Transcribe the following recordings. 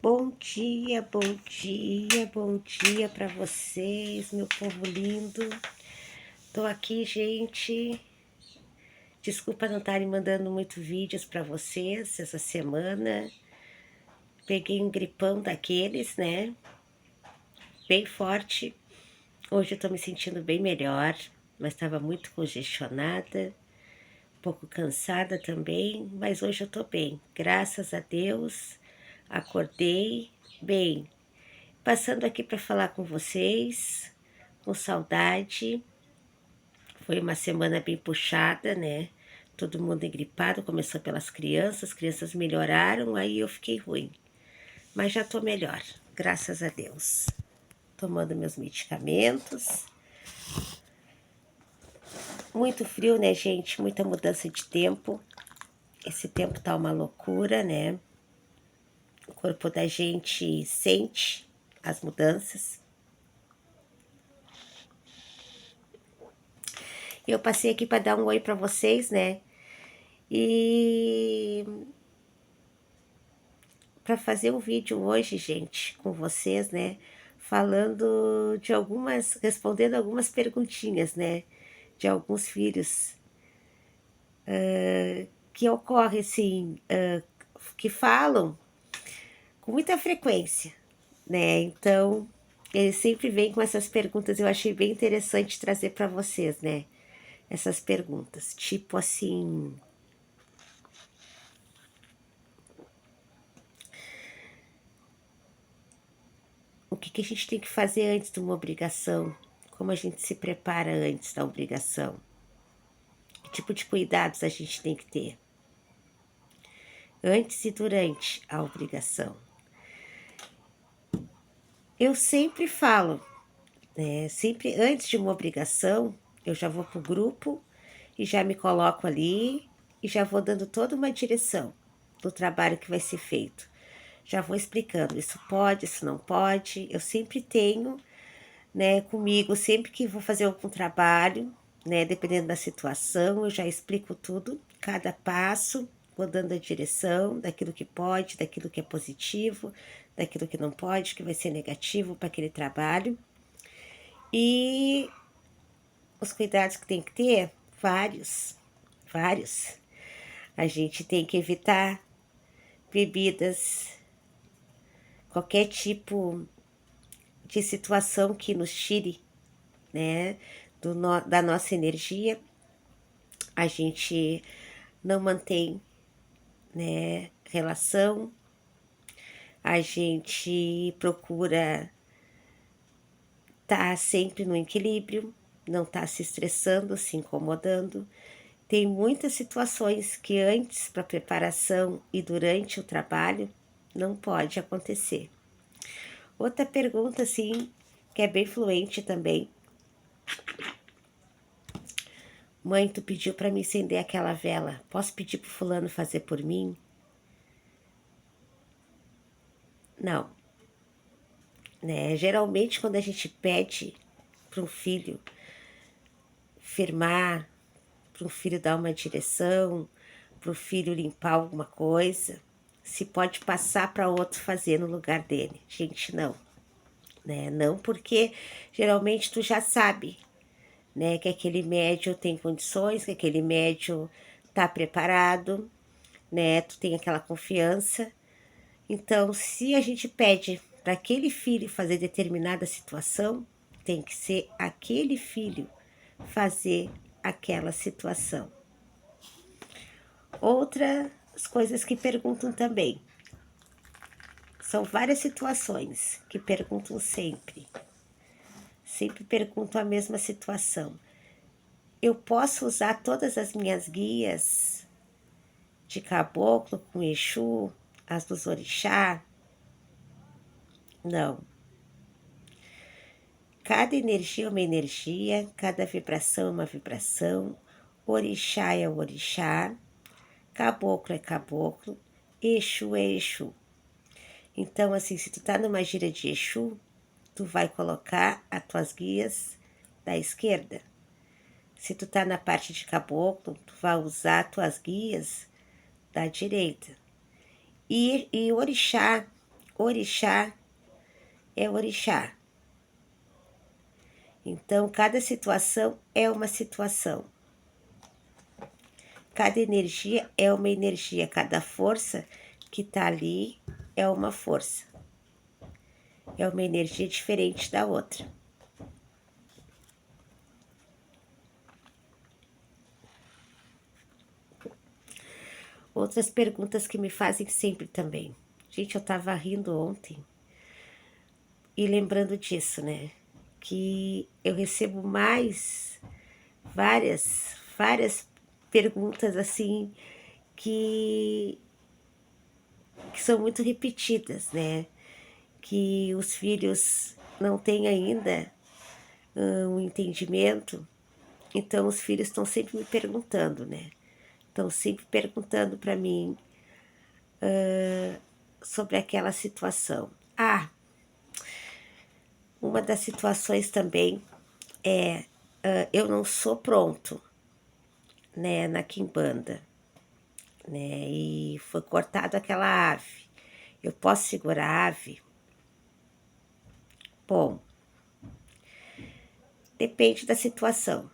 Bom dia, bom dia, bom dia para vocês, meu povo lindo. Tô aqui, gente. Desculpa não estarem mandando muito vídeos para vocês essa semana. Peguei um gripão daqueles, né? Bem forte. Hoje eu tô me sentindo bem melhor, mas estava muito congestionada, um pouco cansada também, mas hoje eu tô bem. Graças a Deus, acordei bem. Passando aqui para falar com vocês, com saudade. Foi uma semana bem puxada, né? Todo mundo engripado, começou pelas crianças, as crianças melhoraram, aí eu fiquei ruim. Mas já tô melhor, graças a Deus. Tomando meus medicamentos. Muito frio, né, gente? Muita mudança de tempo. Esse tempo tá uma loucura, né? O corpo da gente sente as mudanças. Eu passei aqui para dar um oi para vocês, né? E para fazer um vídeo hoje, gente, com vocês, né? Falando de respondendo algumas perguntinhas, né? De alguns filhos que ocorrem, assim, que falam com muita frequência, né? Então, eles sempre vêm com essas perguntas. Eu achei bem interessante trazer para vocês, né? Essas perguntas, tipo assim, o que a gente tem que fazer antes de uma obrigação? Como a gente se prepara antes da obrigação? Que tipo de cuidados a gente tem que ter? Antes e durante a obrigação. Eu sempre falo, né? Sempre antes de uma obrigação, eu já vou pro grupo e já me coloco ali e já vou dando toda uma direção do trabalho que vai ser feito. Já vou explicando, isso pode, isso não pode. Eu sempre tenho, né, comigo, sempre que vou fazer algum trabalho, né, dependendo da situação, eu já explico tudo, cada passo, vou dando a direção daquilo que pode, daquilo que é positivo, daquilo que não pode, que vai ser negativo para aquele trabalho. E os cuidados que tem que ter, vários, vários. A gente tem que evitar bebidas, qualquer tipo de situação que nos tire, né, da nossa energia. A gente não mantém, né, relação, a gente procura estar sempre no equilíbrio, não estar se estressando, se incomodando. Tem muitas situações que antes, para preparação e durante o trabalho, não pode acontecer. Outra pergunta, assim, que é bem fluente também. Mãe, tu pediu para me acender aquela vela, posso pedir pro fulano fazer por mim? Não, né? Geralmente quando a gente pede para um filho firmar, para um filho dar uma direção, para o filho limpar alguma coisa, se pode passar para outro fazer no lugar dele. Gente, não, né? Não, porque geralmente tu já sabe, né, que aquele médium tem condições, que aquele médium tá preparado, né? Tu tem aquela confiança. Então, se a gente pede para aquele filho fazer determinada situação, tem que ser aquele filho fazer aquela situação. Outras coisas que perguntam também. São várias situações que perguntam sempre. Sempre perguntam a mesma situação. Eu posso usar todas as minhas guias de caboclo com Exu, as dos orixá? Não. Cada energia é uma energia, cada vibração é uma vibração, orixá é orixá, caboclo é caboclo, Exu é Exu. Então, assim, se tu tá numa gira de Exu, tu vai colocar as tuas guias da esquerda. Se tu tá na parte de caboclo, tu vai usar as tuas guias da direita. E orixá, orixá é orixá. Então, cada situação é uma situação. Cada energia é uma energia, cada força que tá ali é uma força. É uma energia diferente da outra. Outras perguntas que me fazem sempre também. Gente, eu tava rindo ontem e lembrando disso, né? Que eu recebo várias perguntas assim que são muito repetidas, né? Que os filhos não têm ainda um entendimento, então os filhos estão sempre me perguntando, né? Estão sempre perguntando para mim sobre aquela situação. Ah, uma das situações também é eu não sou pronto, né, na quimbanda, né? E foi cortado aquela ave. Eu posso segurar a ave? Bom, depende da situação,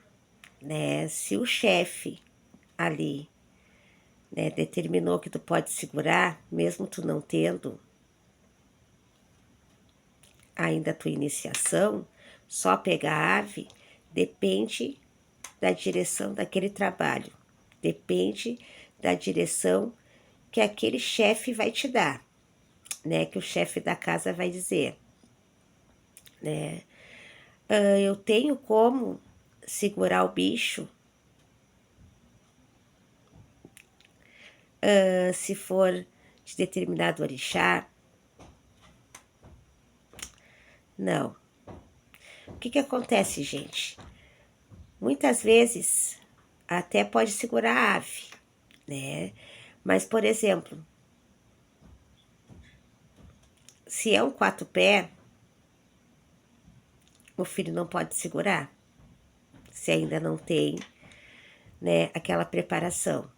né? Se o chefe ali, né, determinou que tu pode segurar, mesmo tu não tendo ainda a tua iniciação, só pegar a ave, depende da direção daquele trabalho, depende da direção que aquele chefe vai te dar, né? Que o chefe da casa vai dizer, né? Eu tenho como segurar o bicho se for de determinado orixá? Não. O que acontece, gente? Muitas vezes até pode segurar a ave, né? Mas, por exemplo, se é um 4 pé, o filho não pode segurar, se ainda não tem, né, aquela preparação.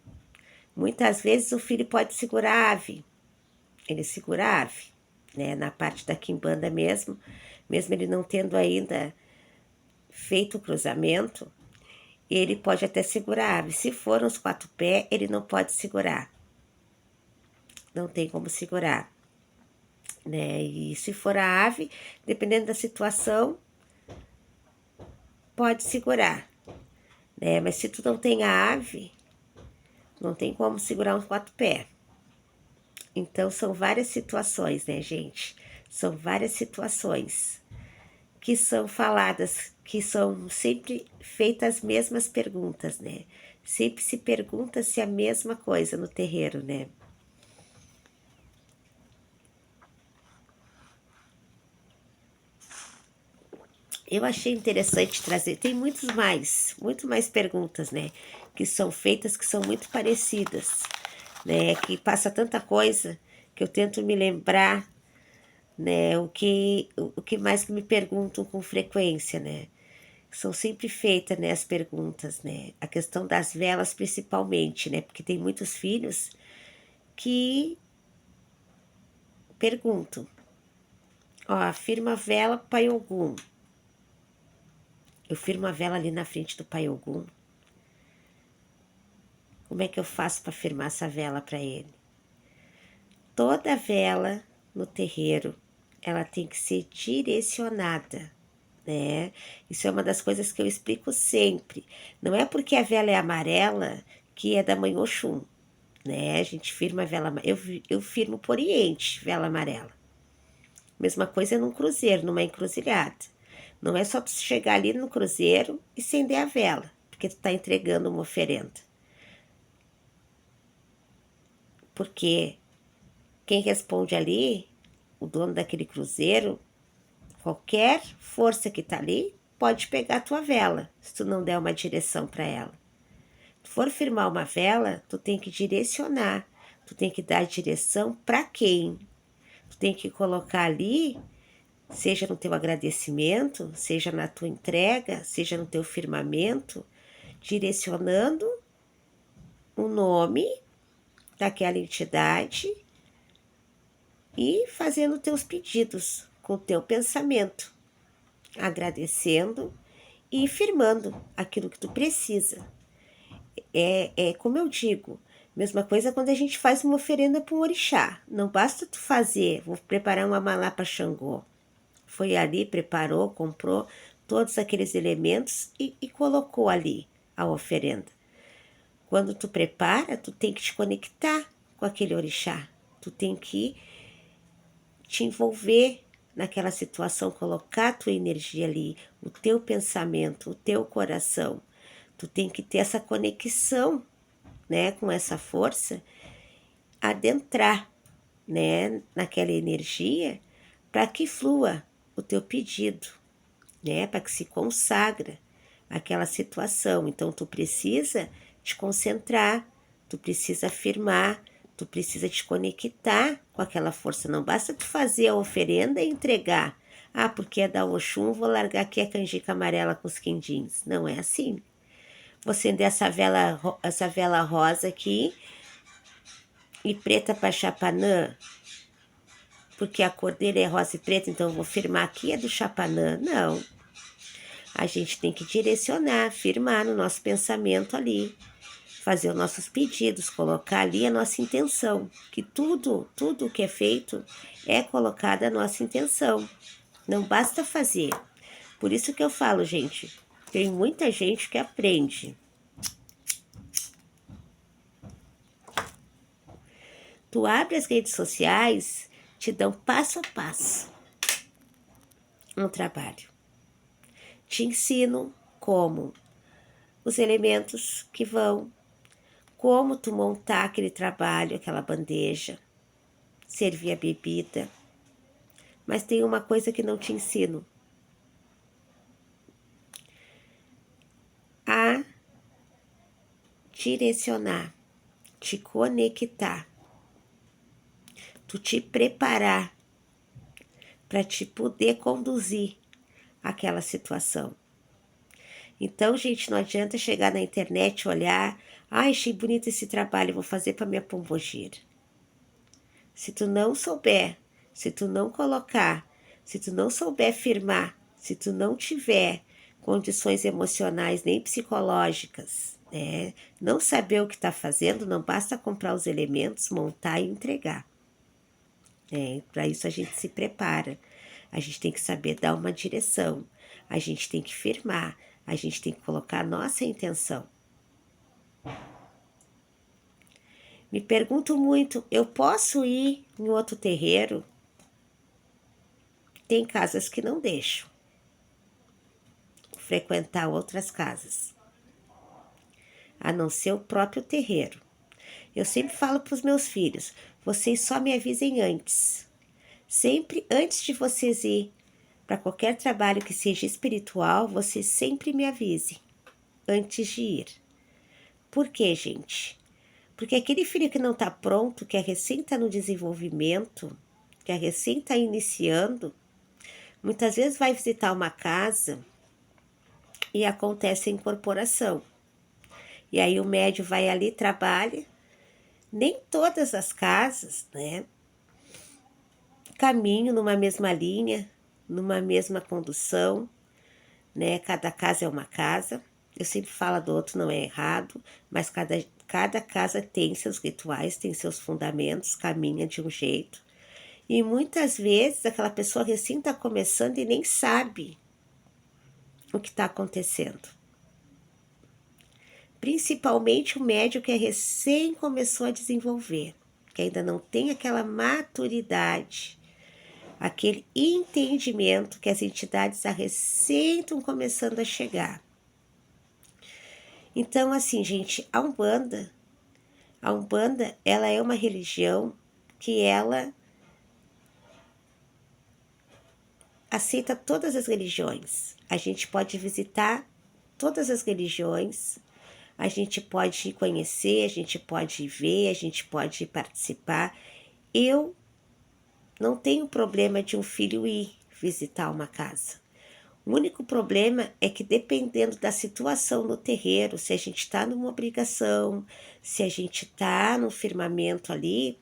Muitas vezes o filho pode segurar a ave, ele segura a ave, né, na parte da quimbanda mesmo ele não tendo ainda feito o cruzamento, ele pode até segurar a ave. Se for uns 4 pés, ele não pode segurar, não tem como segurar, né? E se for a ave, dependendo da situação, pode segurar, né? Mas se tu não tem a ave, não tem como segurar uns 4 pés. Então, são várias situações, né, gente? São várias situações que são faladas, que são sempre feitas as mesmas perguntas, né? Sempre se pergunta-se a mesma coisa no terreiro, né? Eu achei interessante trazer, tem muito mais perguntas, né? Que são feitas, que são muito parecidas, né? Que passa tanta coisa que eu tento me lembrar, né? O que mais que me perguntam com frequência, né? São sempre feitas, né, as perguntas, né? A questão das velas principalmente, né? Porque tem muitos filhos que perguntam, ó, firma a vela pro Pai Ogum. Eu firmo a vela ali na frente do Pai Ogum. Como é que eu faço para firmar essa vela para ele? Toda vela no terreiro, ela tem que ser direcionada, né? Isso é uma das coisas que eu explico sempre. Não é porque a vela é amarela que é da Mãe Oxum, né? A gente firma a vela, eu firmo por Oriente, vela amarela. Mesma coisa num cruzeiro, numa encruzilhada. Não é só para você chegar ali no cruzeiro e acender a vela, porque tu tá entregando uma oferenda. Porque quem responde ali, o dono daquele cruzeiro, qualquer força que tá ali, pode pegar a tua vela, se tu não der uma direção para ela. Se for firmar uma vela, tu tem que direcionar, tu tem que dar direção para quem. Tu tem que colocar ali, seja no teu agradecimento, seja na tua entrega, seja no teu firmamento, direcionando o nome daquela entidade e fazendo teus pedidos com o teu pensamento, agradecendo e firmando aquilo que tu precisa. É como eu digo, mesma coisa quando a gente faz uma oferenda para um orixá. Não basta tu fazer, vou preparar uma malá para Xangô. Foi ali, preparou, comprou todos aqueles elementos e colocou ali a oferenda. Quando tu prepara, tu tem que te conectar com aquele orixá. Tu tem que te envolver naquela situação, colocar a tua energia ali, o teu pensamento, o teu coração. Tu tem que ter essa conexão, né, com essa força, adentrar, né, naquela energia para que flua o teu pedido, né, para que se consagra aquela situação. Então tu precisa te concentrar, tu precisa afirmar, tu precisa te conectar com aquela força. Não basta tu fazer a oferenda e entregar. Ah, porque é da Oxum, vou largar aqui a canjica amarela com os quindins. Não é assim. Vou acender essa vela rosa aqui e preta para Chapanã, porque a cor dele é rosa e preta, então eu vou firmar aqui é do Chapanã. Não. A gente tem que direcionar, firmar no nosso pensamento ali, fazer os nossos pedidos, colocar ali a nossa intenção, que tudo que é feito é colocada a nossa intenção. Não basta fazer. Por isso que eu falo, gente, tem muita gente que aprende. Tu abre as redes sociais, te dão passo a passo um trabalho. Te ensino como os elementos que vão, como tu montar aquele trabalho, aquela bandeja, servir a bebida. Mas tem uma coisa que não te ensino. A direcionar, te conectar, tu te preparar para te poder conduzir aquela situação. Então, gente, não adianta chegar na internet, olhar, achei bonito esse trabalho, vou fazer para minha pombogira. Se tu não souber, se tu não colocar, se tu não souber firmar, se tu não tiver condições emocionais nem psicológicas, né? Não saber o que está fazendo, não basta comprar os elementos, montar e entregar. Para isso a gente se prepara. A gente tem que saber dar uma direção. A gente tem que firmar. A gente tem que colocar a nossa intenção. Me pergunto muito, eu posso ir em outro terreiro? Tem casas que não deixam frequentar outras casas, a não ser o próprio terreiro. Eu sempre falo para os meus filhos, vocês só me avisem antes. Sempre antes de vocês ir para qualquer trabalho que seja espiritual, vocês sempre me avisem antes de ir. Por quê, gente? Porque aquele filho que não está pronto, que é recém está no desenvolvimento, que é recém está iniciando, muitas vezes vai visitar uma casa e acontece a incorporação. E aí o médium vai ali, trabalha. Nem todas as casas, né, caminham numa mesma linha, numa mesma condução, né? Cada casa é uma casa. Eu sempre falo do outro, não é errado, mas cada casa tem seus rituais, tem seus fundamentos, caminha de um jeito. E muitas vezes aquela pessoa recém está começando e nem sabe o que está acontecendo. Principalmente o médium que recém começou a desenvolver, que ainda não tem aquela maturidade, aquele entendimento que as entidades recém estão começando a chegar. Então, assim, gente, a Umbanda, ela é uma religião que ela aceita todas as religiões. A gente pode visitar todas as religiões, a gente pode conhecer, a gente pode ver, a gente pode participar. Eu não tenho problema de um filho ir visitar uma casa. O único problema é que dependendo da situação no terreiro, se a gente está numa obrigação, se a gente está no firmamento ali,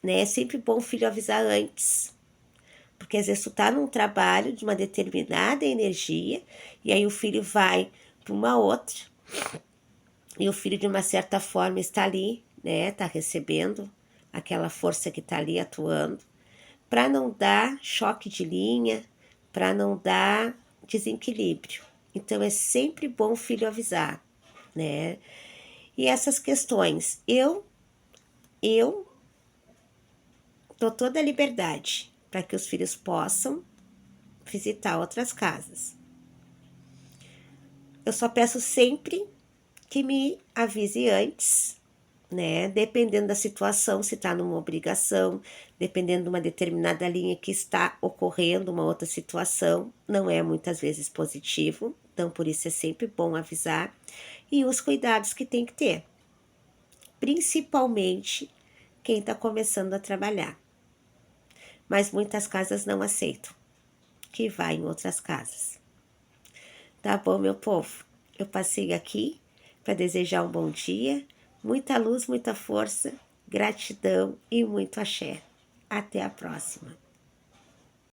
né? É sempre bom o filho avisar antes, porque às vezes tu tá num trabalho de uma determinada energia e aí o filho vai para uma outra e o filho de uma certa forma está ali, né? Tá recebendo aquela força que tá ali atuando para não dar choque de linha, para não dar desequilíbrio. Então é sempre bom o filho avisar, né? E essas questões, eu dou toda a liberdade para que os filhos possam visitar outras casas. Eu só peço sempre que me avise antes, né? Dependendo da situação, se está numa obrigação, dependendo de uma determinada linha que está ocorrendo, uma outra situação, não é muitas vezes positivo, então por isso é sempre bom avisar. E os cuidados que tem que ter, principalmente quem está começando a trabalhar. Mas muitas casas não aceitam que vá em outras casas. Tá bom, meu povo? Eu passei aqui para desejar um bom dia, muita luz, muita força, gratidão e muito axé. Até a próxima.